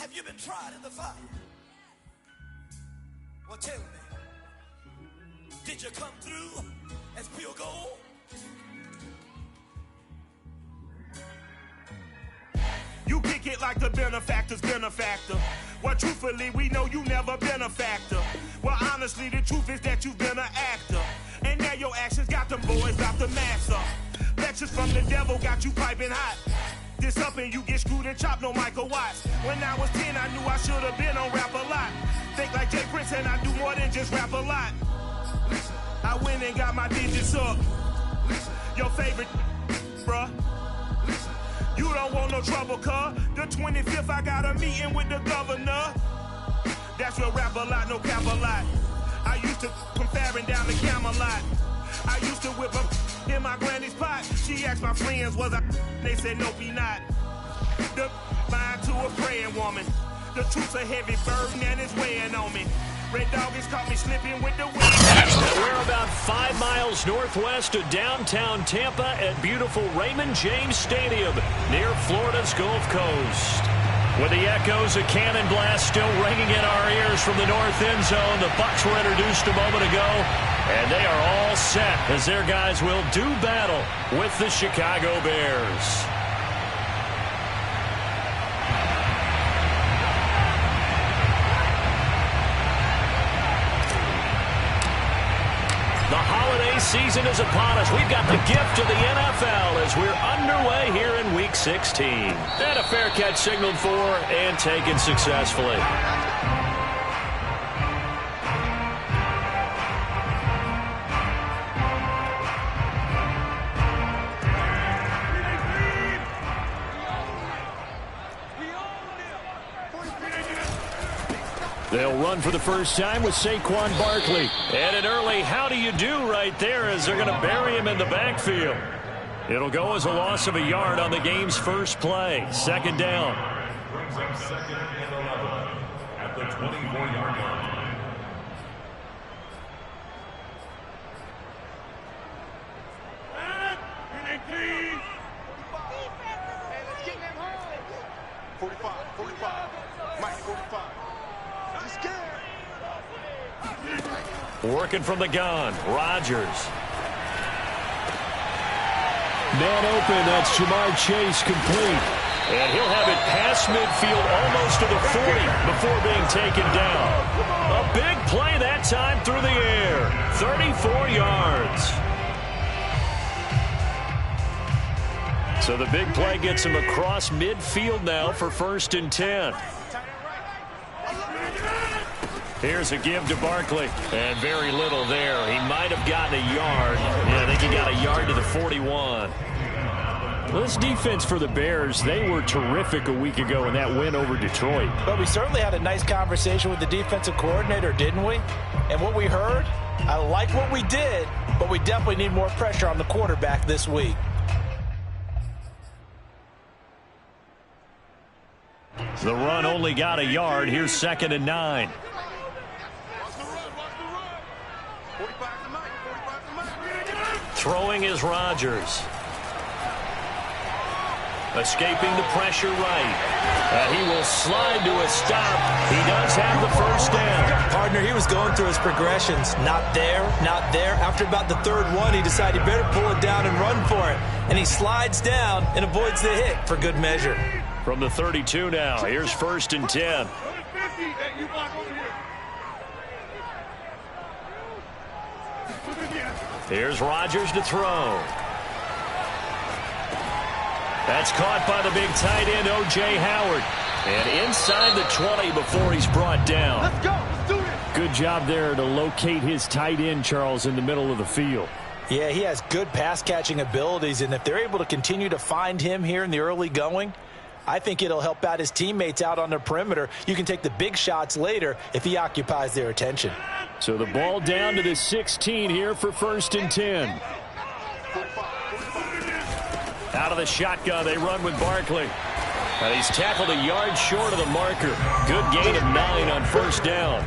Have you been tried in the fire? Well, tell me, did you come through as pure gold? You kick it like the benefactor's benefactor. Well, truthfully, we know you never been a factor. Well, honestly, the truth is that you've been an actor. And now your actions got them boys out the master. Lectures from the devil got you piping hot. This up and you get screwed and chopped, no Michael Watts. When I was 10, I knew I should have been on Rap a Lot. Think like Jay Prince and I do more than just rap a lot. I went and got my digits up. Your favorite, bruh. You don't want no trouble, cuz. The 25th, I got a meeting with the governor. That's real rap a lot, no cap a lot. I used to come faring down the Camelot. I used to whip up in my granny's pot. She asked my friends, was I? They said, nope, he not. The mind to a praying woman. The truth's a heavy burden and it's weighing on me. Red Dog has caught me slipping with the wind. We're about 5 miles northwest of downtown Tampa at beautiful Raymond James Stadium near Florida's Gulf Coast. With the echoes of Cannon Blast still ringing in our ears from the north end zone, the Bucs were introduced a moment ago, and they are all set as their guys will do battle with the Chicago Bears. The holiday season is upon us. We've got the gift of the NFL as we're underway here in Week 16. And a fair catch signaled for and taken successfully. They'll run for the first time with Saquon Barkley. And an early how do you do right there as they're going to bury him in the backfield. It'll go as a loss of a yard on the game's first play. Second down. Brings up second and 11 at the 24-yard line. Hey, let's get them home. 45. Mike, 45. Working from the gun, Rodgers. Man open, that's Jamar Chase complete. And he'll have it past midfield almost to the 40 before being taken down. A big play that time through the air. 34 yards. So the big play gets him across midfield now for 1st and 10. Here's a give to Barkley. And very little there. He might have gotten a yard. Yeah, I think he got a yard to the 41. Well, this defense for the Bears, they were terrific a week ago in that win over Detroit. But we certainly had a nice conversation with the defensive coordinator, didn't we? And what we heard, I like what we did, but we definitely need more pressure on the quarterback this week. The run only got a yard. Here's 2nd and 9. Throwing is Rodgers. Escaping the pressure right. He will slide to a stop. He does have the first down. Partner, he was going through his progressions. Not there, not there. After about the 3rd one, he decided he better pull it down and run for it. And he slides down and avoids the hit for good measure. From the 32 now, here's 1st and 10. Here's Rodgers to throw. That's caught by the big tight end, O.J. Howard. And inside the 20 before he's brought down. Let's go. Let's do this. Good job there to locate his tight end, Charles, in the middle of the field. Yeah, he has good pass-catching abilities, and if they're able to continue to find him here in the early going, I think it'll help out his teammates out on the perimeter. You can take the big shots later if he occupies their attention. So the ball down to the 16 here for 1st and 10. Out of the shotgun, they run with Barkley. And he's tackled a yard short of the marker. Good gain of 9 on 1st down.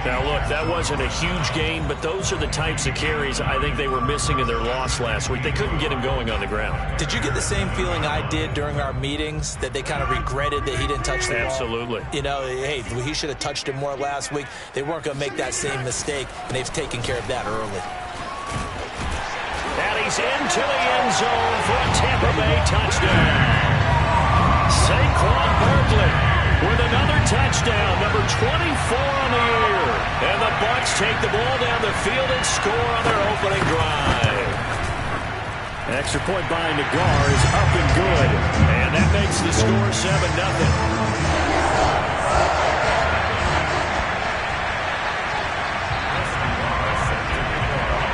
Now, look, that wasn't a huge gain, but those are the types of carries I think they were missing in their loss last week. They couldn't get him going on the ground. Did you get the same feeling I did during our meetings, that they kind of regretted that he didn't touch the ball? Absolutely. You know, hey, he should have touched it more last week. They weren't going to make that same mistake, and they've taken care of that early. And he's into the end zone for a Tampa Bay touchdown. Saquon Barkley with another touchdown, number 24 on the year. And the Bucs take the ball down the field and score on their opening drive. An extra point by Nagar is up and good. And that makes the score 7-0.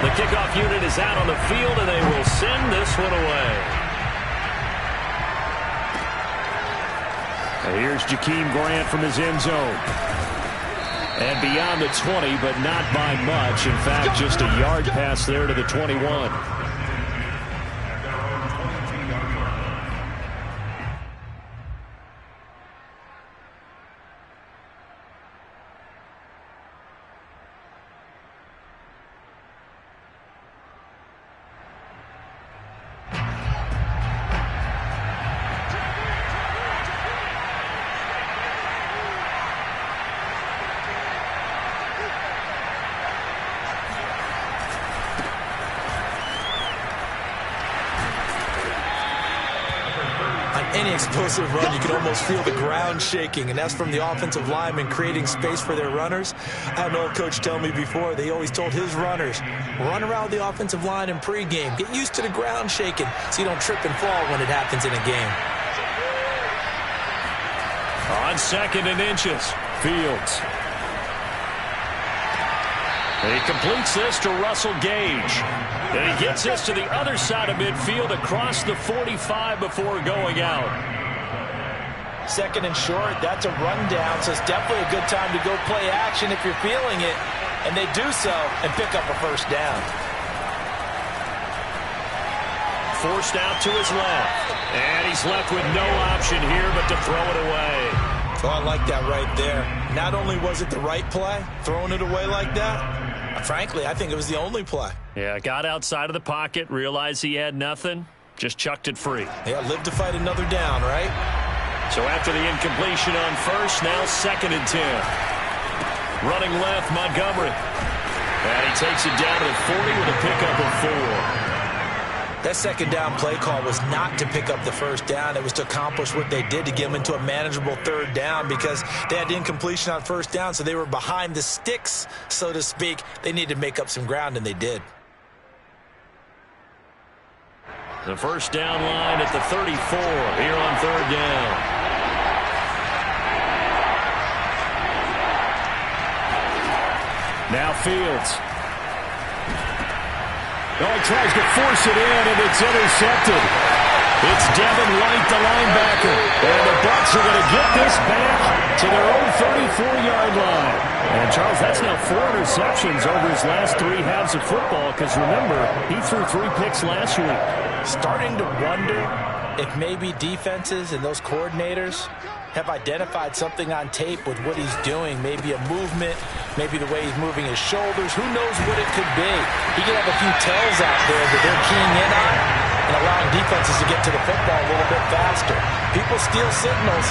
The kickoff unit is out on the field, and they will send this one away. And here's Jakeem Grant from his end zone. And beyond the 20, but not by much. In fact, just a yard pass there to the 21. Any explosive run, you can almost feel the ground shaking, and that's from the offensive linemen creating space for their runners. I had an old coach tell me before, they always told his runners, run around the offensive line in pregame. Get used to the ground shaking so you don't trip and fall when it happens in a game. On 2nd and inches, Fields. He completes this to Russell Gage. And he gets this to the other side of midfield across the 45 before going out. 2nd and short, that's a rundown, so it's definitely a good time to go play action if you're feeling it. And they do so and pick up a first down. Forced out to his left. And he's left with no option here but to throw it away. Oh, I like that right there. Not only was it the right play, throwing it away like that, frankly, I think it was the only play. Yeah, got outside of the pocket, realized he had nothing, just chucked it free. Yeah, live to fight another down, right? So after the incompletion on first, now 2nd and 10. Running left, Montgomery. And he takes it down to the 40 with a pickup of 4. That 2nd down play call was not to pick up the first down. It was to accomplish what they did, to get them into a manageable 3rd down, because they had incompletion on first down, so they were behind the sticks, so to speak. They needed to make up some ground, and they did. The first down line at the 34 here on 3rd down. Now Fields. Oh, he tries to force it in, and it's intercepted. It's Devin White, the linebacker. And the Bucs are going to get this back to their own 34-yard line. And, Charles, that's now 4 interceptions over his last 3 halves of football, because, remember, he threw 3 picks last week. Starting to wonder if maybe defenses and those coordinators have identified something on tape with what he's doing. Maybe a movement, maybe the way he's moving his shoulders. Who knows what it could be? He could have a few tells out there that they're keying in on and allowing defenses to get to the football a little bit faster. People steal signals.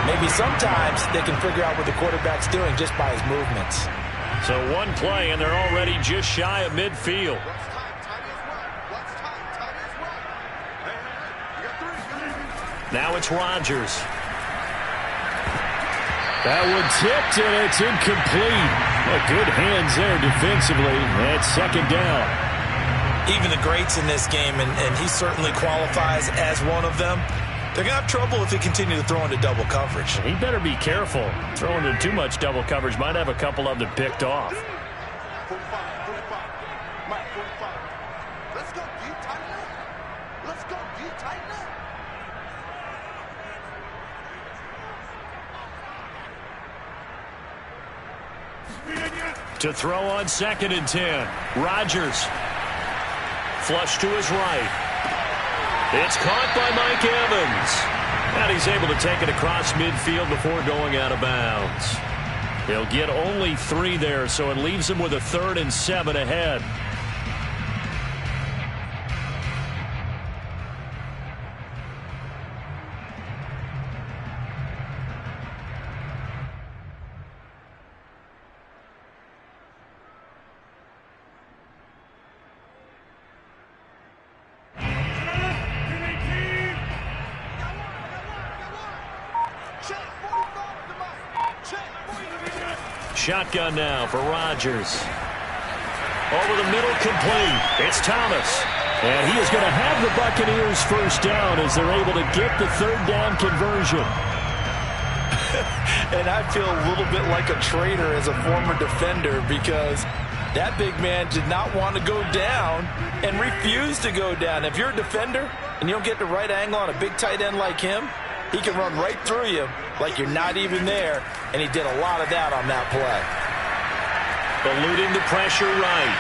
Maybe sometimes they can figure out what the quarterback's doing just by his movements. So one play, and they're already just shy of midfield. Now it's Rodgers. That one tipped, and it's incomplete. Good hands there defensively. That's 2nd down. Even the greats in this game, and he certainly qualifies as one of them, they're going to have trouble if they continue to throw into double coverage. He better be careful. Throwing into too much double coverage might have a couple of them picked off. 45. Mike, 45. Let's go deep, tighten up. Let's go deep, tighten up. To throw on 2nd and 10. Rodgers. Flush to his right. It's caught by Mike Evans. And he's able to take it across midfield before going out of bounds. He'll get only 3 there, so it leaves him with a 3rd and 7 ahead. Shotgun now for Rodgers. Over the middle, complete. It's Thomas. And he is going to have the Buccaneers first down as they're able to get the 3rd down conversion. And I feel a little bit like a traitor as a former defender because that big man did not want to go down and refused to go down. If you're a defender and you don't get the right angle on a big tight end like him, he can run right through you like you're not even there, and he did a lot of that on that play. Eluding the pressure right.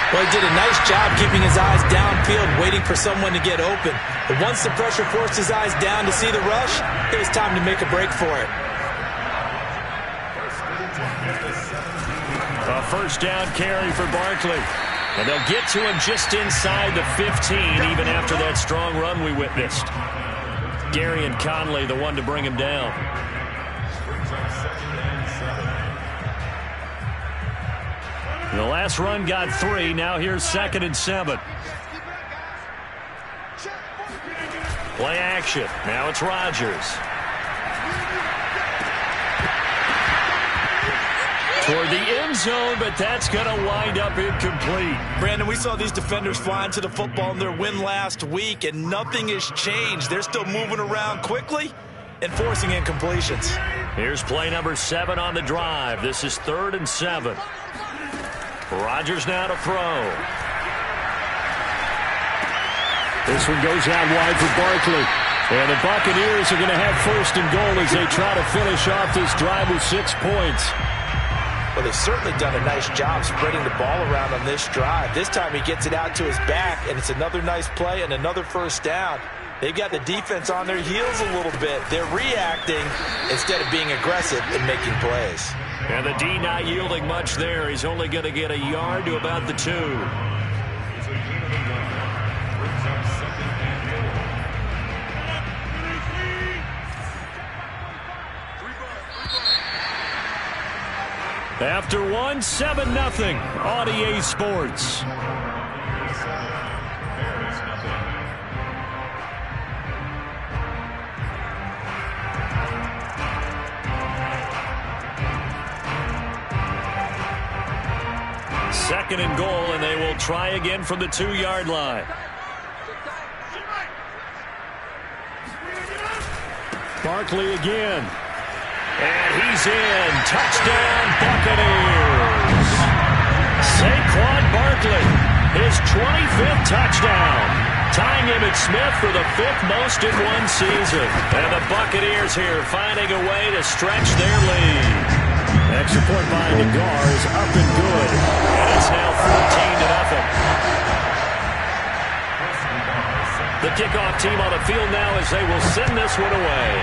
Well, he did a nice job keeping his eyes downfield, waiting for someone to get open. But once the pressure forced his eyes down to see the rush, it was time to make a break for it. A first down carry for Barkley. And they'll get to him just inside the 15, even after that strong run we witnessed. Gary and Conley, the one to bring him down. The last run got 3. Now here's 2nd and 7. Play action. Now it's Rodgers. Toward the end zone, but that's going to wind up incomplete. Brandon, we saw these defenders flying to the football in their win last week, and nothing has changed. They're still moving around quickly and forcing incompletions. Here's play number 7 on the drive. This is 3rd and 7. Rodgers now to throw. This one goes out wide for Barkley. And the Buccaneers are going to have 1st and goal as they try to finish off this drive with 6 points. Well, they've certainly done a nice job spreading the ball around on this drive. This time he gets it out to his back, and it's another nice play and another first down. They've got the defense on their heels a little bit. They're reacting instead of being aggressive and making plays. And the D not yielding much there. He's only going to get a yard to about the 2. After 1, 7-0 on EA Sports. Second and goal, and they will try again from the 2-yard line. Barkley again. And he's in. Touchdown, Buccaneers. Saquon Barkley, his 25th touchdown. Tying Emmitt Smith for the 5th most in one season. And the Buccaneers here finding a way to stretch their lead. Extra point by Nagar is up and good. And it's now 14-0. The kickoff team on the field now as they will send this one away.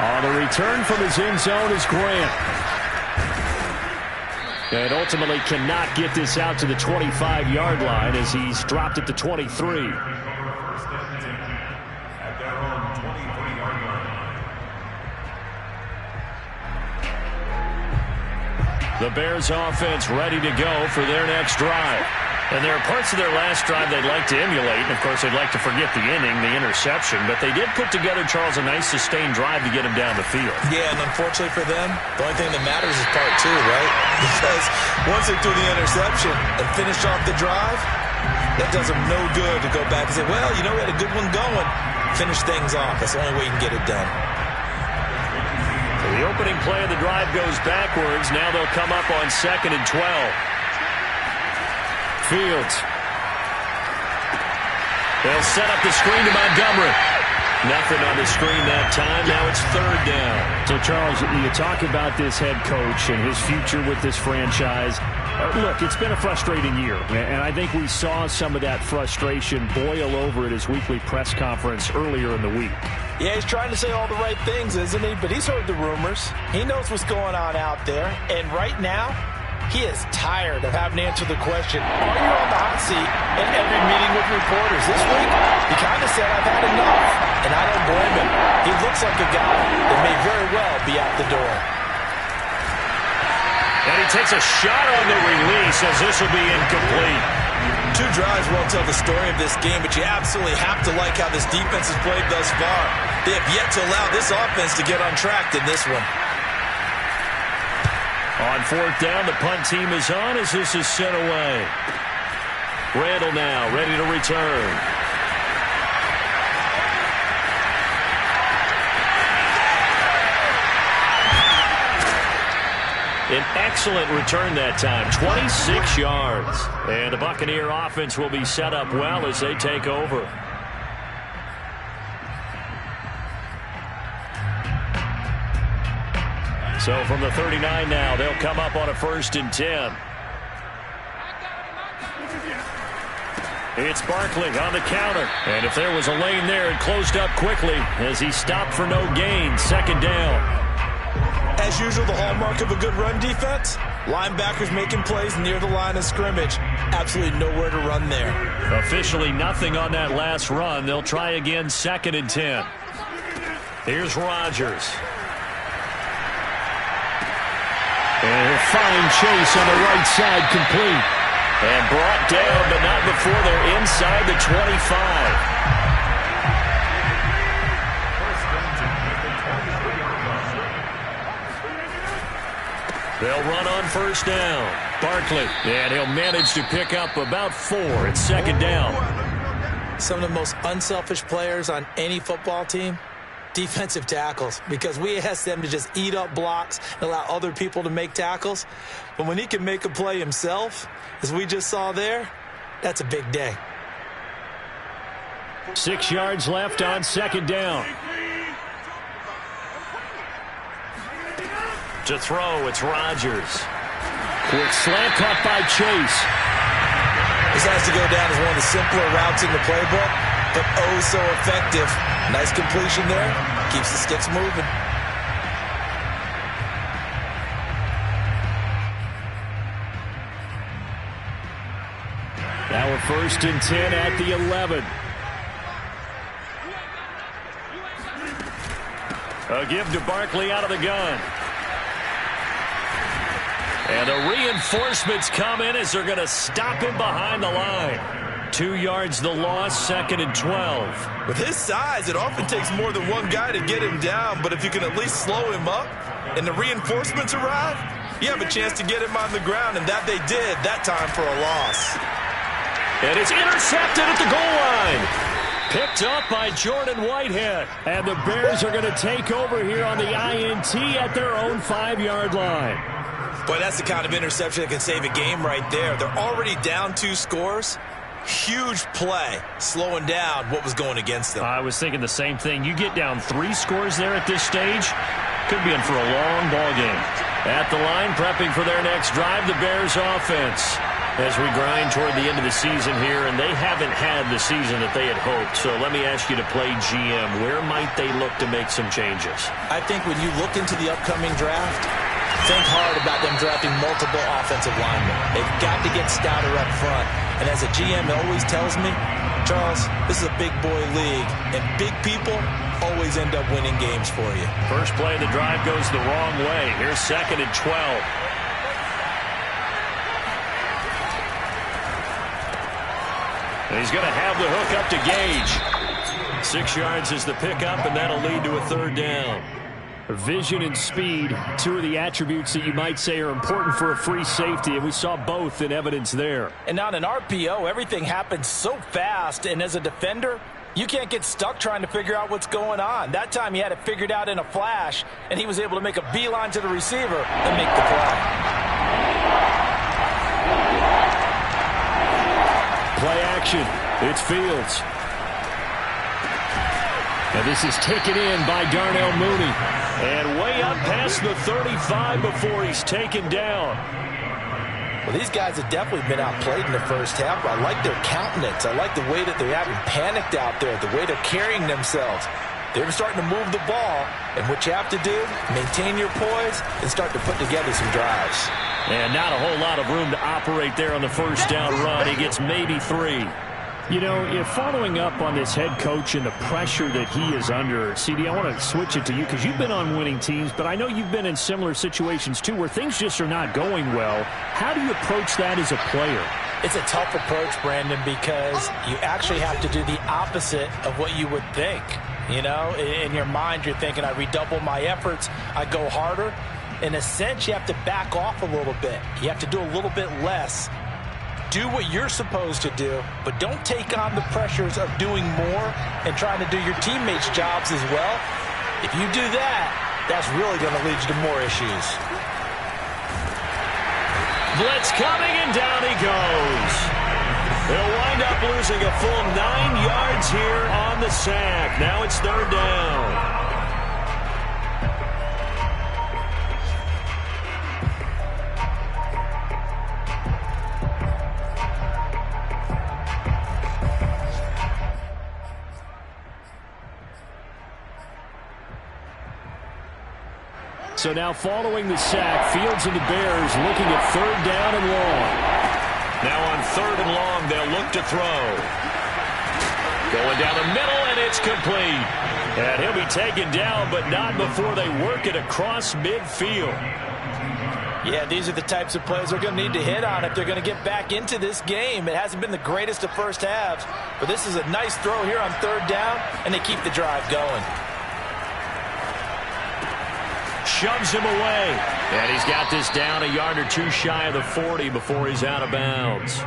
On the return from his end zone is Grant. And ultimately cannot get this out to the 25-yard line as he's dropped it to 23. At their own 23-yard line. The Bears offense ready to go for their next drive. And there are parts of their last drive they'd like to emulate. And, of course, they'd like to forget the inning, the interception. But they did put together, Charles, a nice sustained drive to get him down the field. Yeah, and unfortunately for them, the only thing that matters is part 2, right? Because once they threw the interception and finished off the drive, that does them no good to go back and say, well, you know, we had a good one going. Finish things off. That's the only way you can get it done. So the opening play of the drive goes backwards. Now they'll come up on 2nd and 12. Fields. They'll set up the screen to Montgomery. Nothing on the screen that time. Now it's third down. So, Charles, you talk about this head coach and his future with this franchise. Look, it's been a frustrating year, and I think we saw some of that frustration boil over at his weekly press conference earlier in the week. Yeah, he's trying to say all the right things, isn't he? But he's heard the rumors. He knows what's going on out there. And right now, he is tired of having to answer the question, are you on the hot seat in every meeting with reporters? This week, he kind of said, I've had enough. And I don't blame him. He looks like a guy that may very well be out the door. And he takes a shot on the release as this will be incomplete. 2 drives won't tell the story of this game, but you absolutely have to like how this defense has played thus far. They have yet to allow this offense to get on track in this one. On fourth down, the punt team is on as this is sent away. Randall now ready to return. An excellent return that time, 26 yards. And the Buccaneer offense will be set up well as they take over. So from the 39 now, they'll come up on a 1st and 10. It's Barkley on the counter. And if there was a lane there, it closed up quickly as he stopped for no gain. 2nd down. As usual, the hallmark of a good run defense, linebackers making plays near the line of scrimmage. Absolutely nowhere to run there. Officially nothing on that last run. They'll try again 2nd and 10. Here's Rodgers. And a fine chase on the right side, complete. And brought down, but not before they're inside the 25. They'll run on 1st down. Barkley, and he'll manage to pick up about 4 at 2nd down. Some of the most unselfish players on any football team, defensive tackles, because we ask them to just eat up blocks and allow other people to make tackles. But when he can make a play himself, as we just saw there, that's a big day. 6 yards left on 2nd down. To throw, it's Rodgers. Quick slant caught by Chase. This has to go down as one of the simpler routes in the playbook, but oh so effective. Nice completion there. Keeps the sticks moving. Now we're 1st and 10 at the 11. A give to Barkley out of the gun. And the reinforcements come in as they're going to stop him behind the line. 2 yards the loss, 2nd and 12. With his size, it often takes more than one guy to get him down, but if you can at least slow him up and the reinforcements arrive, you have a chance to get him on the ground, and that they did that time for a loss. And it's intercepted at the goal line. Picked up by Jordan Whitehead. And the Bears are going to take over here on the INT at their own 5-yard line. Boy, that's the kind of interception that can save a game right there. They're already down 2 scores. Huge play, slowing down what was going against them. I was thinking the same thing. You get down 3 scores there at this stage, could be in for a long ball game. At the line, prepping for their next drive, the Bears offense. As we grind toward the end of the season here, and they haven't had the season that they had hoped. So let me ask you to play GM. Where might they look to make some changes? I think when you look into the upcoming draft, think hard about them drafting multiple offensive linemen. They've got to get stouter up front. And as a GM always tells me, Charles, this is a big boy league, and big people always end up winning games for you. First play of the drive goes the wrong way. Here's 2nd and 12. And he's going to have the hook up to Gage. 6 yards is the pickup, and that'll lead to a 3rd down. Vision and speed, 2 of the attributes that you might say are important for a free safety, and we saw both in evidence there. And on an RPO, everything happens so fast, and as a defender, you can't get stuck trying to figure out what's going on. That time he had it figured out in a flash, and he was able to make a beeline to the receiver and make the play. Play action. It's Fields. And this is taken in by Darnell Mooney. And way up past the 35 before he's taken down. Well, these guys have definitely been outplayed in the first half. I like their countenance. I like the way that they're having panicked out there, the way they're carrying themselves. They're starting to move the ball, and what you have to do, maintain your poise and start to put together some drives. And not a whole lot of room to operate there on the first down run. He gets maybe 3. You know, if following up on this head coach and the pressure that he is under, CD, I want to switch it to you because you've been on winning teams, but I know you've been in similar situations too where things just are not going well. How do you approach that as a player? It's a tough approach, Brandon, because you actually have to do the opposite of what you would think. You know, in your mind, you're thinking, I redouble my efforts, I go harder. In a sense, you have to back off a little bit. You have to do a little bit less. Do what you're supposed to do, but don't take on the pressures of doing more and trying to do your teammates' jobs as well. If you do that, that's really going to lead you to more issues. Blitz coming, and down he goes. They'll wind up losing a full 9 yards here on the sack. Now it's 3rd down. So now following the sack, Fields and the Bears looking at 3rd down and long. Now on 3rd and long, they'll look to throw. Going down the middle, and it's complete. And he'll be taken down, but not before they work it across midfield. Yeah, these are the types of plays they're going to need to hit on if they're going to get back into this game. It hasn't been the greatest of first halves, but this is a nice throw here on 3rd down, and they keep the drive going. Shoves him away. And he's got this down a yard or 2 shy of the 40 before he's out of bounds.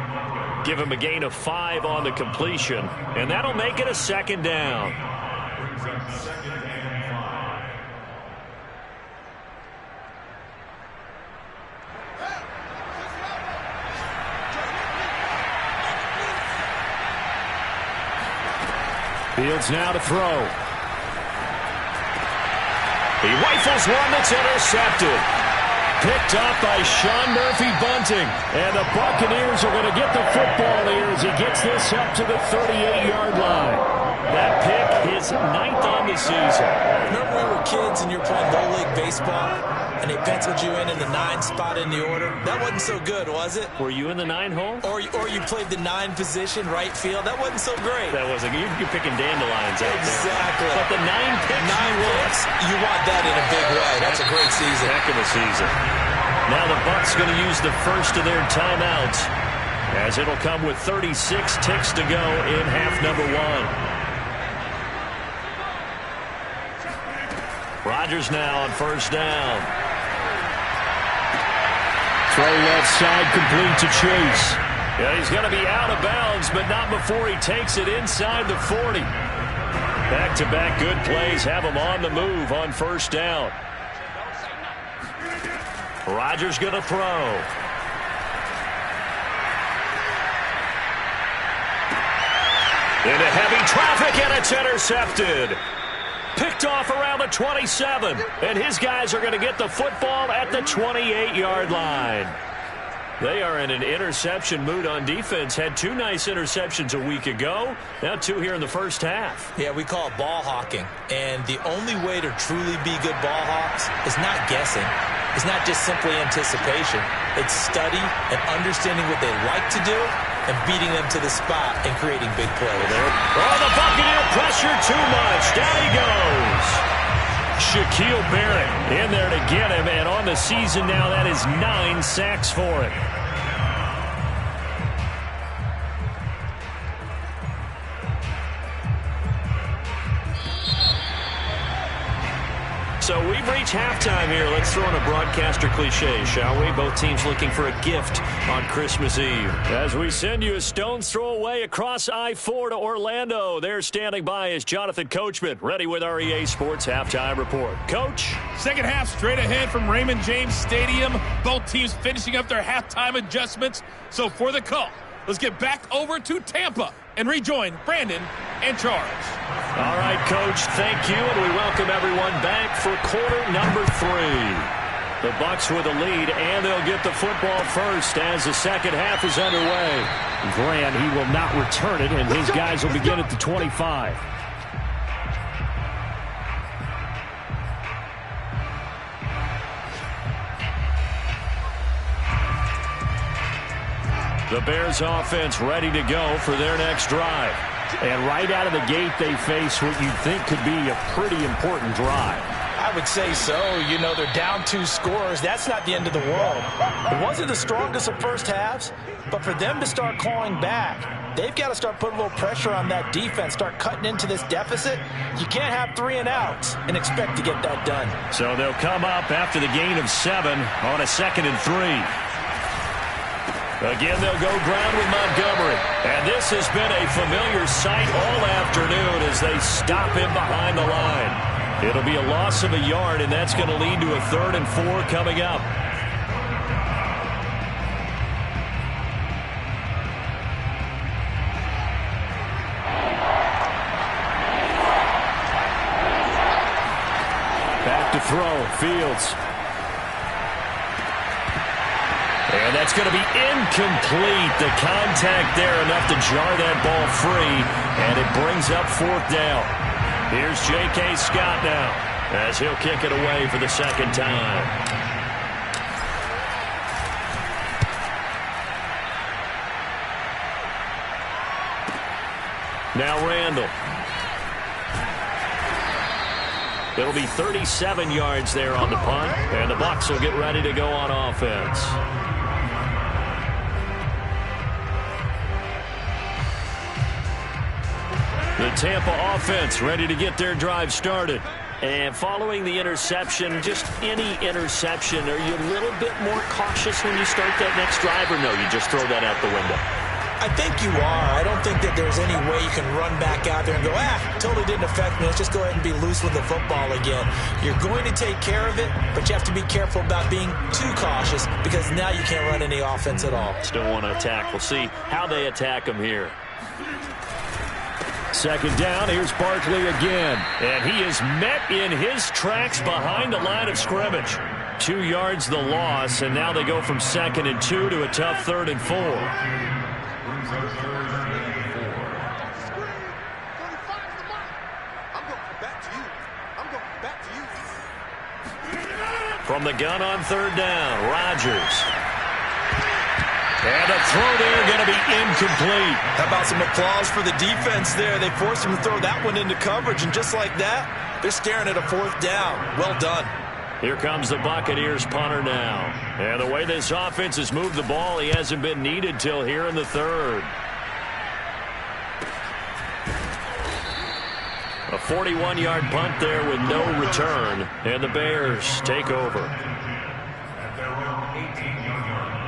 Give him a gain of 5 on the completion, and that'll make it a 2nd down. Fields now to throw. He rifles one that's intercepted. Picked up by Sean Murphy-Bunting. And the Buccaneers are going to get the football here as he gets this up to the 38-yard line. That pick is 9th on the season. Remember we were kids and you were playing Little League baseball and they penciled you in the 9 spot in the order? That wasn't so good, was it? Were you in the 9 hole? Or you played the 9 position, right field? That wasn't so great. That wasn't. You're picking dandelions out exactly. There. But the 9 picks. 9 picks. You want that in a big way. That's a great season. Heck of a season. Now the Bucs going to use the first of their timeouts as it'll come with 36 ticks to go in half number 1. Rodgers now on 1st down. Throw left side complete to Chase. Yeah, he's going to be out of bounds, but not before he takes it inside the 40. Back-to-back good plays have him on the move on 1st down. Rodgers going to throw. Into heavy traffic, and it's intercepted. Picked off around the 27, and his guys are going to get the football at the 28-yard line. They are in an interception mood on defense. Had 2 nice interceptions a week ago. Now 2 here in the first half. Yeah, we call it ball hawking. And the only way to truly be good ball hawks is not guessing. It's not just simply anticipation. It's study and understanding what they like to do and beating them to the spot and creating big plays. Oh, the Buccaneer pressure too much. Down he goes. Shaquille Barrett in there to get him, and on the season now, that is 9 sacks for him. So we've reached halftime here. Let's throw in a broadcaster cliche, shall we? Both teams looking for a gift on Christmas Eve. As we send you a stone's throw away across I-4 to Orlando. There standing by is Jonathan Coachman, ready with our EA Sports Halftime Report. Coach? Second half straight ahead from Raymond James Stadium. Both teams finishing up their halftime adjustments. So for the call, let's get back over to Tampa and rejoin Brandon in charge. All right, Coach, thank you, and we welcome everyone back for quarter number 3. The Bucs with a lead, and they'll get the football first as the second half is underway. Grant, he will not return it, and his guys will begin at the 25. The Bears offense ready to go for their next drive. And right out of the gate, they face what you'd think could be a pretty important drive. I would say so. You know, they're down 2 scores. That's not the end of the world. It wasn't the strongest of first halves, but for them to start clawing back, they've got to start putting a little pressure on that defense, start cutting into this deficit. You can't have 3 and outs and expect to get that done. So they'll come up after the gain of 7 on a 2nd and 3. Again, they'll go ground with Montgomery. And this has been a familiar sight all afternoon as they stop him behind the line. It'll be a loss of a yard, and that's going to lead to a 3rd and 4 coming up. Back to throw, Fields. And that's going to be incomplete. The contact there enough to jar that ball free, and it brings up 4th down. Here's J.K. Scott now as he'll kick it away for the 2nd time. Now Randall. It'll be 37 yards there on the punt, and the Bucs will get ready to go on offense. The Tampa offense ready to get their drive started. And following the interception, just any interception, are you a little bit more cautious when you start that next drive, or no, you just throw that out the window? I think you are. I don't think that there's any way you can run back out there and go, totally didn't affect me. Let's just go ahead and be loose with the football again. You're going to take care of it, but you have to be careful about being too cautious because now you can't run any offense at all. Still want to attack. We'll see how they attack them here. 2nd down, here's Barkley again. And he is met in his tracks behind the line of scrimmage. 2 yards the loss, and now they go from 2nd and 2 to a tough 3rd and 4. From the gun on 3rd down, Rodgers. And a throw there going to be incomplete. How about some applause for the defense there? They forced him to throw that one into coverage, and just like that, they're staring at a 4th down. Well done. Here comes the Buccaneers punter now. And the way this offense has moved the ball, he hasn't been needed till here in the 3rd. A 41-yard punt there with no return. And the Bears take over. At their own 18-yard line.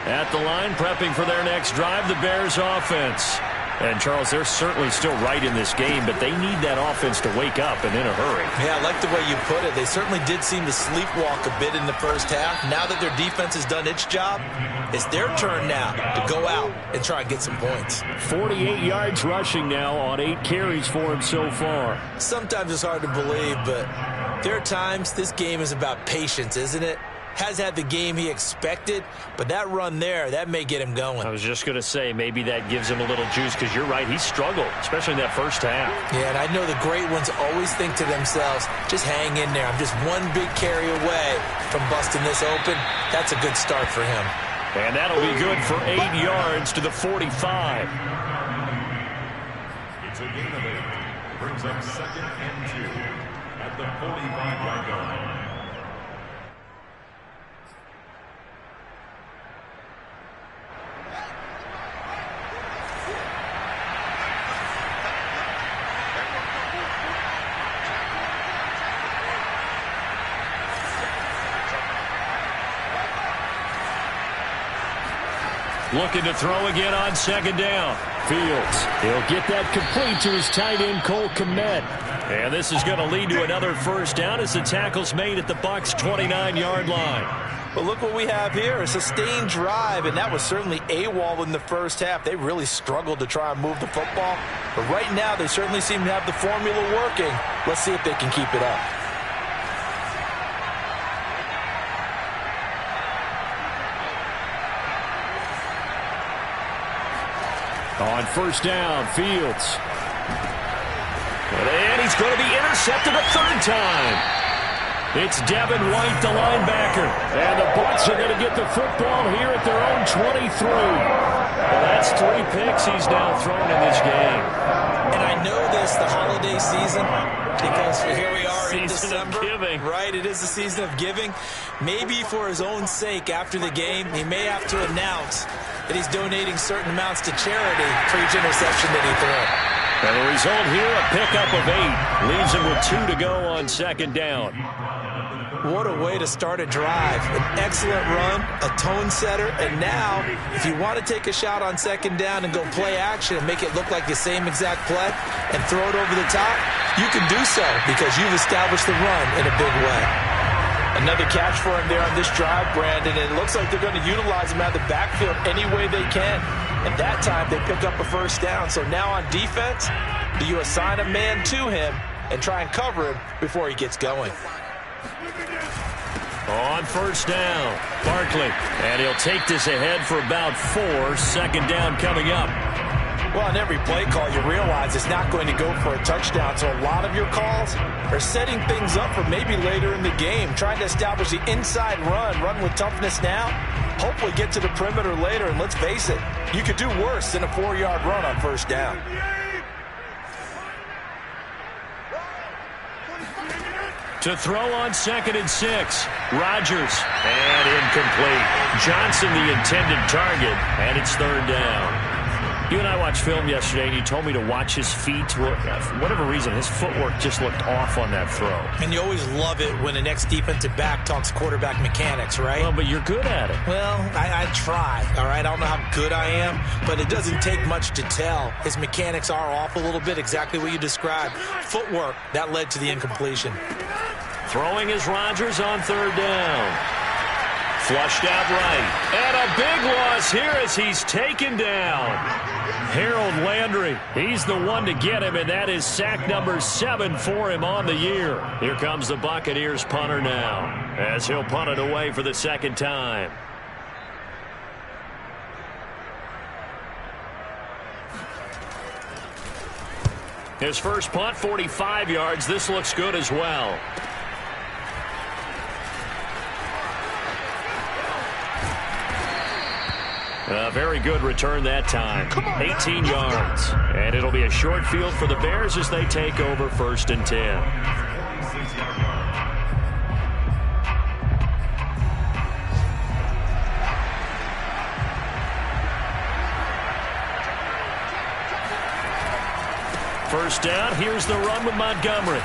At the line, prepping for their next drive, the Bears offense. And, Charles, they're certainly still right in this game, but they need that offense to wake up and in a hurry. Yeah, I like the way you put it. They certainly did seem to sleepwalk a bit in the first half. Now that their defense has done its job, it's their turn now to go out and try and get some points. 48 yards rushing now on 8 carries for him so far. Sometimes it's hard to believe, but there are times this game is about patience, isn't it? Has had the game he expected, but that run there, that may get him going. I was just going to say, maybe that gives him a little juice, because you're right, he struggled, especially in that first half. Yeah, and I know the great ones always think to themselves, just hang in there. I'm just one big carry away from busting this open. That's a good start for him. And that'll be good for 8 yards to the 45. It's a gain of 8. Brings up 2nd and 2 at the 45-yard line. Looking to throw again on 2nd down. Fields, he'll get that complete to his tight end, Cole Kmet. And this is going to lead to another first down as the tackle's made at the Bucs' 29-yard line. But look what we have here, a sustained drive, and that was certainly AWOL in the first half. They really struggled to try and move the football. But right now, they certainly seem to have the formula working. Let's see if they can keep it up. On first down, Fields. And he's going to be intercepted a third time. It's Devin White, the linebacker. And the Bucs are going to get the football here at their own 23. Well, that's 3 picks he's now thrown in this game. And I know this, the holiday season, because here we are in Season December. of giving. Right, it is the season of giving. Maybe for his own sake, after the game, he may have to announce that he's donating certain amounts to charity for each interception that he threw. And the result here, a pickup of 8. Leaves him with 2 to go on second down. What a way to start a drive. An excellent run, a tone setter, and now, if you want to take a shot on second down and go play action and make it look like the same exact play and throw it over the top, you can do so because you've established the run in a big way. Another catch for him there on this drive, Brandon, and it looks like they're going to utilize him out of the backfield any way they can. And that time, they pick up a first down. So now on defense, do you assign a man to him and try and cover him before he gets going? On first down, Barkley. And he'll take this ahead for about 4. Second down coming up. Well, on every play call, you realize it's not going to go for a touchdown. So a lot of your calls are setting things up for maybe later in the game, trying to establish the inside run with toughness now, hopefully get to the perimeter later. And let's face it, you could do worse than a 4-yard run on first down. To throw on second and 6. Rodgers. And incomplete. Johnson the intended target. And it's third down. You and I watched film yesterday, and you told me to watch his feet. For whatever reason, his footwork just looked off on that throw. And you always love it when the next defensive back talks quarterback mechanics, right? Well, but you're good at it. Well, I try, all right? I don't know how good I am, but it doesn't take much to tell. His mechanics are off a little bit, exactly what you described. Footwork, that led to the incompletion. Throwing is Rodgers on third down. Flushed out right. And a big loss here as he's taken down. Harold Landry, he's the one to get him, and that is sack number 7 for him on the year. Here comes the Buccaneers punter now, as he'll punt it away for the second time. His first punt, 45 yards. This looks good as well. A very good return that time. 18 yards. And it'll be a short field for the Bears as they take over first and 10. First down, here's the run with Montgomery.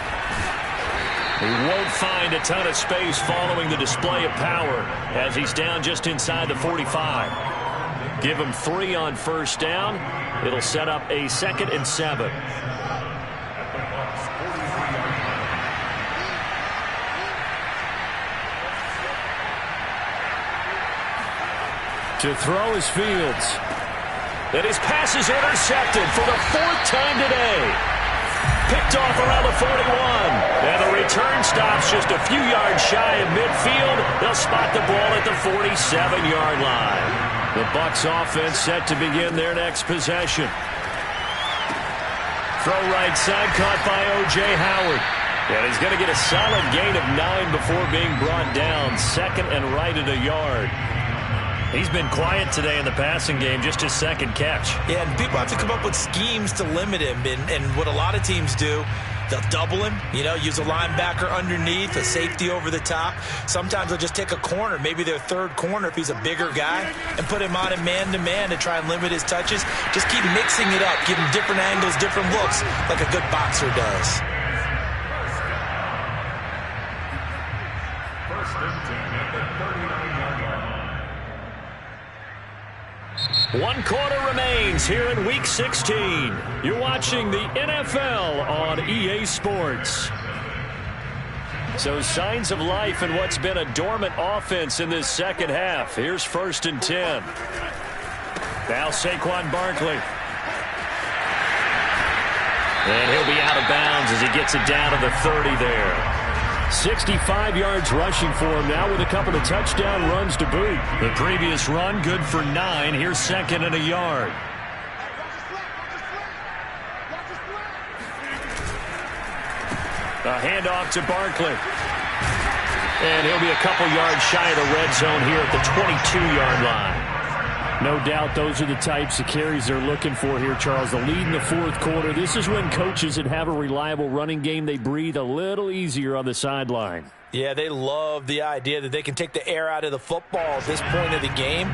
He won't find a ton of space following the display of power as he's down just inside the 45. Give him 3 on first down. It'll set up a 2nd and 7. To throw is Fields. And his pass is intercepted for the 4th time today. Picked off around the 41. And the return stops just a few yards shy of midfield. They'll spot the ball at the 47-yard line. The Bucs offense set to begin their next possession. Throw right side, caught by O.J. Howard. And he's going to get a solid gain of 9 before being brought down. 2nd and right at a yard. He's been quiet today in the passing game, just his 2nd catch. Yeah, and people have to come up with schemes to limit him. And what a lot of teams do, they'll double him, use a linebacker underneath, a safety over the top. Sometimes they'll just take a corner, maybe their 3rd corner if he's a bigger guy, and put him on in man-to-man to try and limit his touches. Just keep mixing it up, give him different angles, different looks, like a good boxer does. First and 10 at the 39-yard line. 1 quarter remains here in Week 16. You're watching the NFL on EA Sports. So signs of life in what's been a dormant offense in this second half. Here's 1st and 10. Now Saquon Barkley. And he'll be out of bounds as he gets it down to the 30 there. 65 yards rushing for him now with a couple of touchdown runs to boot. The previous run good for 9. Here's 2nd and a yard. A handoff to Barkley. And he'll be a couple yards shy of the red zone here at the 22-yard line. No doubt those are the types of carries they're looking for here, Charles. The lead in the 4th quarter. This is when coaches that have a reliable running game, they breathe a little easier on the sideline. Yeah, they love the idea that they can take the air out of the football at this point of the game.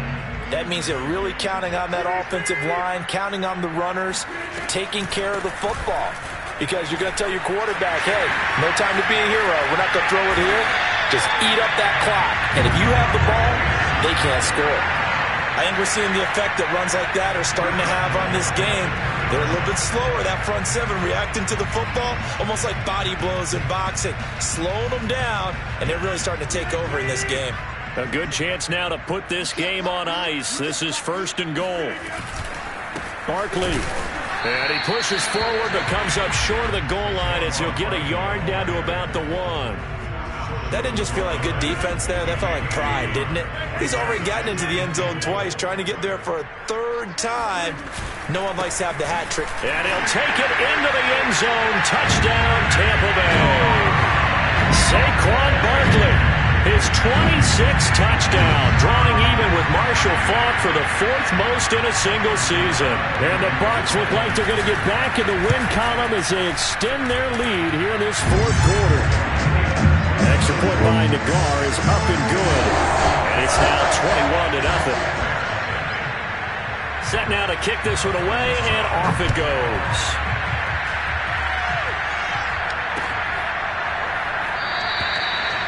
That means they're really counting on that offensive line, counting on the runners, taking care of the football. Because you're going to tell your quarterback, hey, no time to be a hero. We're not going to throw it here. Just eat up that clock. And if you have the ball, they can't score. I think we're seeing the effect that runs like that are starting to have on this game. They're a little bit slower, that front 7, reacting to the football, almost like body blows in boxing, slowing them down, and they're really starting to take over in this game. A good chance now to put this game on ice. This is 1st and goal. Barkley. And he pushes forward but comes up short of the goal line as he'll get a yard down to about the 1. That didn't just feel like good defense there. That felt like pride, didn't it? He's already gotten into the end zone twice, trying to get there for a 3rd time. No one likes to have the hat trick. And he'll take it into the end zone. Touchdown, Tampa Bay. Saquon Barkley, his 26th touchdown, drawing even with Marshall Faulk for the 4th most in a single season. And the Bucs look like they're going to get back in the win column as they extend their lead here in this 4th quarter. Extra point by Nagar is up and good. And it's now 21-0. Set now to kick this one away, and off it goes.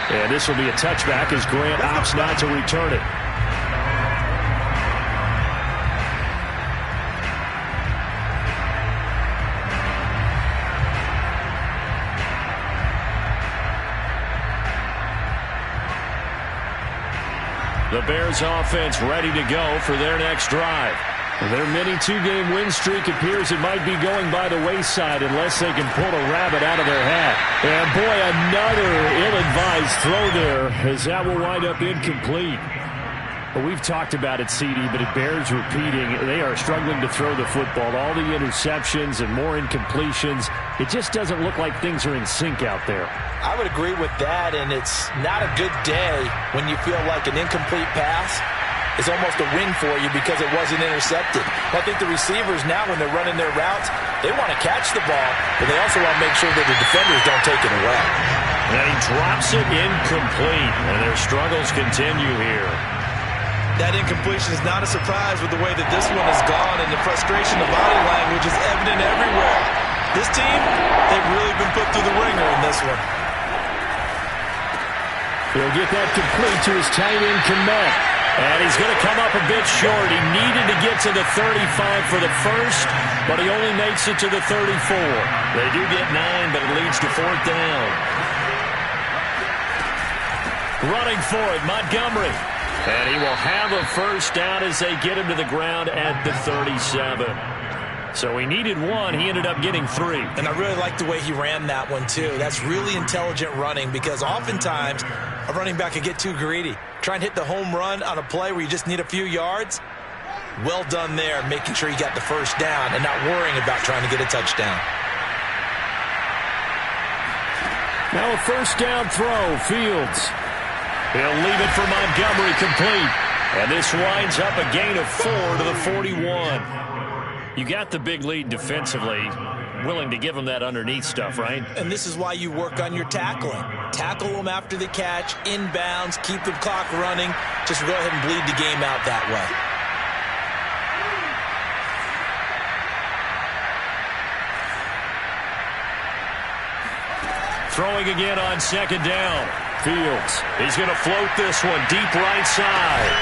And this will be a touchback as Grant opts not to return it. The Bears offense ready to go for their next drive. Their mini 2-game win streak appears it might be going by the wayside unless they can pull a rabbit out of their hat. And boy, another ill-advised throw there as that will wind up incomplete. Well, we've talked about it, CD, but it bears repeating. They are struggling to throw the football. All the interceptions and more incompletions. It just doesn't look like things are in sync out there. I would agree with that, and it's not a good day when you feel like an incomplete pass is almost a win for you because it wasn't intercepted. I think the receivers now, when they're running their routes, they want to catch the ball, but they also want to make sure that the defenders don't take it away. And he drops it incomplete, and their struggles continue here. That incompletion is not a surprise with the way that this one has gone, and the frustration of body language is evident everywhere. This team, they've really been put through the ringer in this one. He'll get that complete to his tight end, Kmet. And he's going to come up a bit short. He needed to get to the 35 for the first, but he only makes it to the 34. They do get 9, but it leads to 4th down. Running for it, Montgomery. And he will have a first down as they get him to the ground at the 37. So he needed 1. He ended up getting 3. And I really like the way he ran that one, too. That's really intelligent running because oftentimes a running back can get too greedy. Try and hit the home run on a play where you just need a few yards. Well done there, making sure you got the first down and not worrying about trying to get a touchdown. Now a first down throw, Fields. He'll leave it for Montgomery complete. And this winds up a gain of 4 to the 41. You got the big lead defensively. Willing to give them that underneath stuff, right? And this is why you work on your tackling. Tackle them after the catch, inbounds, keep the clock running. Just go ahead and bleed the game out that way. Throwing again on 2nd down. Fields. He's going to float this one deep right side.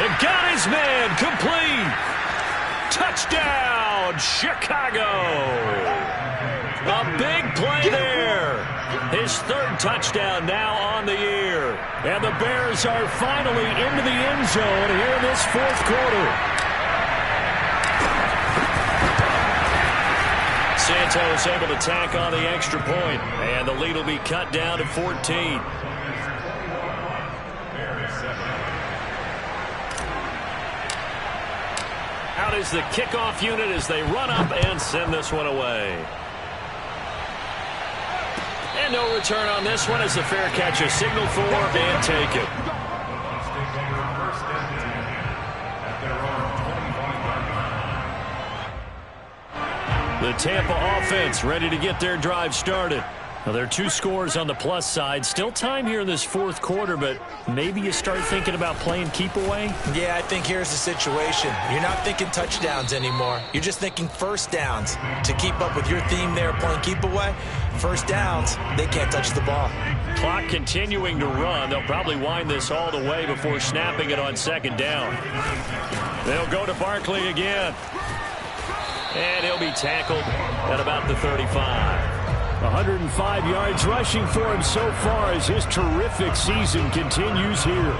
And got his man complete. Touchdown, Chicago. A big play there. his 3rd touchdown now on the year. And the Bears are finally into the end zone here in this 4th quarter. Santos able to tack on the extra point, and the lead will be cut down to 14. Out is the kickoff unit as they run up and send this one away. And no return on this one as the fair catch is signaled for and taken. The Tampa offense ready to get their drive started. Well, there are 2 scores on the plus side. Still time here in this 4th quarter, but maybe you start thinking about playing keep away? Yeah, I think here's the situation. You're not thinking touchdowns anymore. You're just thinking first downs. To keep up with your theme there, playing keep away, first downs, they can't touch the ball. Clock continuing to run. They'll probably wind this all the way before snapping it on 2nd down. They'll go to Barkley again. And he'll be tackled at about the 35. 105 yards rushing for him so far as his terrific season continues here.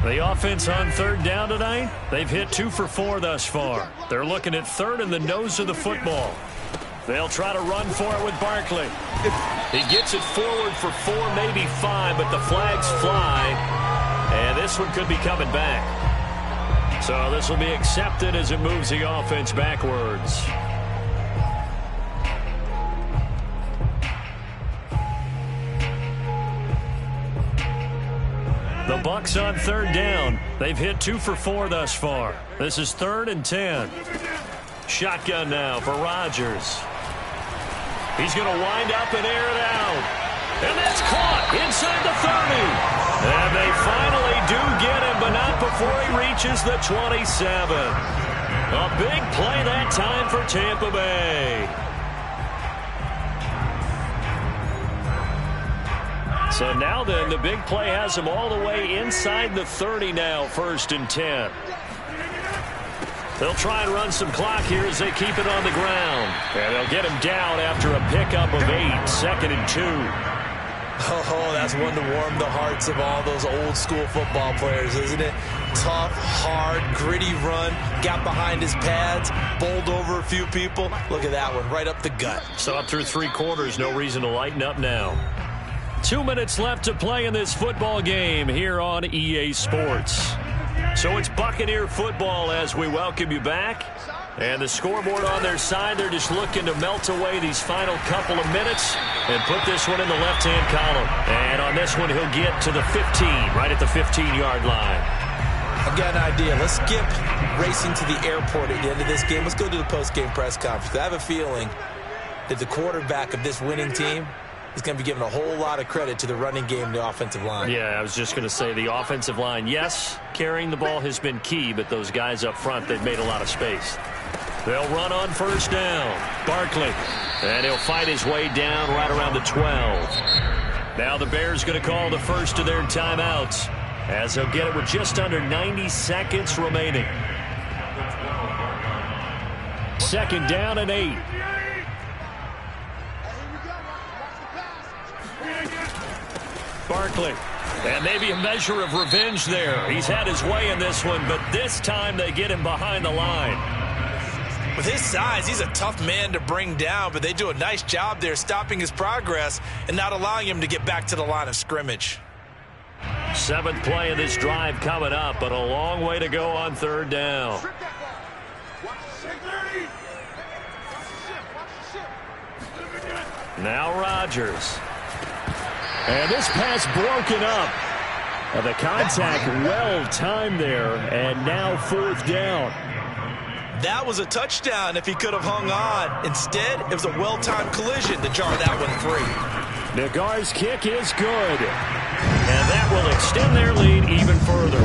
The offense on 3rd down tonight, they've hit 2 for 4 thus far. They're looking at 3rd in the nose of the football. They'll try to run for it with Barkley. He gets it forward for 4, maybe 5, but the flags fly. And this one could be coming back. So this will be accepted as it moves the offense backwards. The Bucs on 3rd down. They've hit 2 for 4 thus far. This is 3rd and 10. Shotgun now for Rodgers. He's going to wind up and air it out. And that's caught inside the 30. And they finally do get him, but not before he reaches the 27. A big play that time for Tampa Bay. So now then, the big play has him all the way inside the 30 now, 1st and 10. They'll try and run some clock here as they keep it on the ground. And they'll get him down after a pickup of 8, 2nd and 2. Oh, that's one to warm the hearts of all those old-school football players, isn't it? Tough, hard, gritty run, got behind his pads, bowled over a few people. Look at that one, right up the gut. So up through 3 quarters, no reason to lighten up now. 2 minutes left to play in this football game here on EA Sports. So it's Buccaneer football as we welcome you back. And the scoreboard on their side, they're just looking to melt away these final couple of minutes and put this one in the left-hand column. And on this one, he'll get to the 15, right at the 15-yard line. I've got an idea. Let's skip racing to the airport at the end of this game. Let's go to the post-game press conference. I have a feeling that the quarterback of this winning team is going to be given a whole lot of credit to the running game and the offensive line. Yeah, I was just going to say the offensive line, yes, carrying the ball has been key, but those guys up front, they've made a lot of space. They'll run on 1st down. Barkley. And he'll fight his way down right around the 12. Now the Bears going to call the first of their timeouts as they'll get it with just under 90 seconds remaining. 2nd down and 8. Barkley. And maybe a measure of revenge there. He's had his way in this one, but this time they get him behind the line. With his size, he's a tough man to bring down, but they do a nice job there stopping his progress and not allowing him to get back to the line of scrimmage. 7th play of this drive coming up, but a long way to go on 3rd down. Now Rodgers. And this pass broken up. The contact well timed there, and now 4th down. That was a touchdown if he could have hung on. Instead, it was a well-timed collision to jar that one free. Nagar's kick is good. And that will extend their lead even further.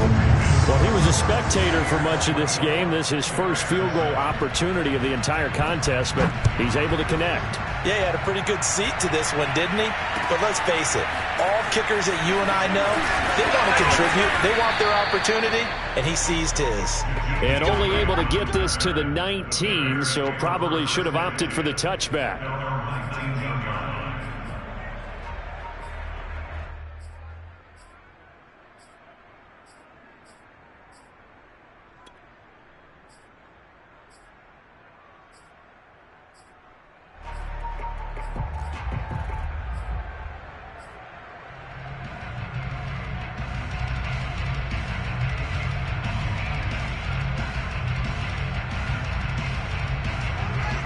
Well, he was a spectator for much of this game. This is his first field goal opportunity of the entire contest, but he's able to connect. Yeah, he had a pretty good seat to this one, didn't he? But let's face it, all kickers that you and I know, they want to contribute. They want their opportunity, and he seized his. And only able to get this to the 19, so probably should have opted for the touchback.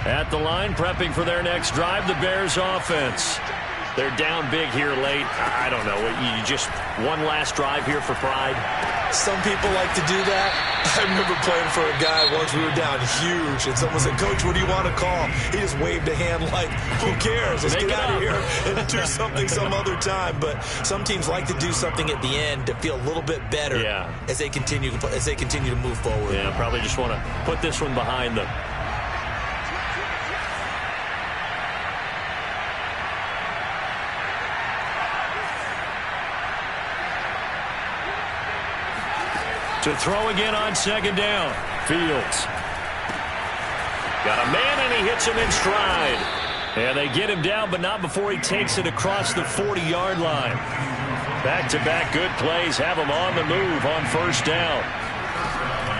At the line, prepping for their next drive, the Bears offense. They're down big here late. I don't know. You just one last drive here for pride? Some people like to do that. I remember playing for a guy once. We were down huge, and someone said, "Coach, what do you want to call?" He just waved a hand like, who cares? Let's get out of here and do something some other time. But some teams like to do something at the end to feel a little bit better as they continue to move forward. Yeah, probably just want to put this one behind them. To throw again on second down. Fields. Got a man, and he hits him in stride. And they get him down, but not before he takes it across the 40-yard line. Back-to-back good plays have him on the move on first down.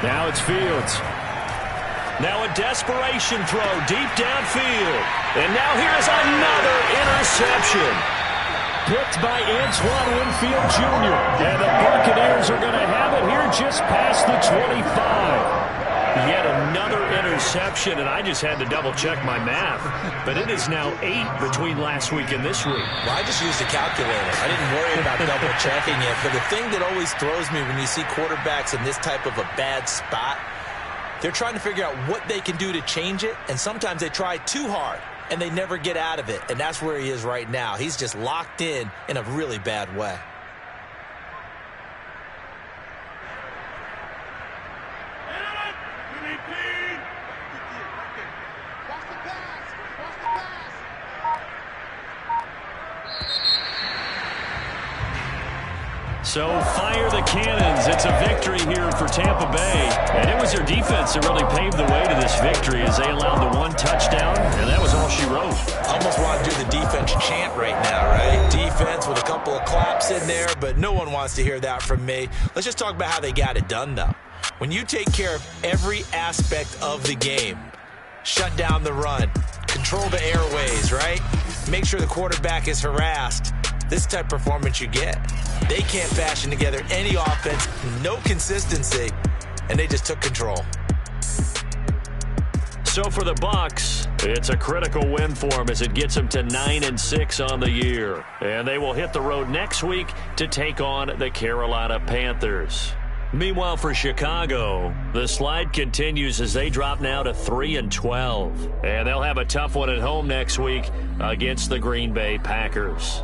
Now it's Fields. Now a desperation throw deep downfield. And now here's another interception. Picked by Antoine Winfield Jr. And the Buccaneers are going to have it here just past the 25. Yet another interception, and I just had to double-check my math. But it is now 8 between last week and this week. Well, I just used a calculator. I didn't worry about double-checking it. But the thing that always throws me when you see quarterbacks in this type of a bad spot, they're trying to figure out what they can do to change it, and sometimes they try too hard. And they never get out of it. And that's where he is right now. He's just locked in a really bad way. So fire the cannons. It's a victory here for Tampa Bay. And it was their defense that really paved the way to this victory as they allowed the one touchdown, and that was all she wrote. I almost want to do the defense chant right now, right? Defense with a couple of claps in there, but no one wants to hear that from me. Let's just talk about how they got it done, though. When you take care of every aspect of the game, shut down the run, control the airways, right? Make sure the quarterback is harassed. This type of performance you get. They can't fashion together any offense, no consistency, and they just took control. So for the Bucs, it's a critical win for them as it gets them to 9-6 on the year. And they will hit the road next week to take on the Carolina Panthers. Meanwhile, for Chicago, the slide continues as they drop now to 3-12. And they'll have a tough one at home next week against the Green Bay Packers.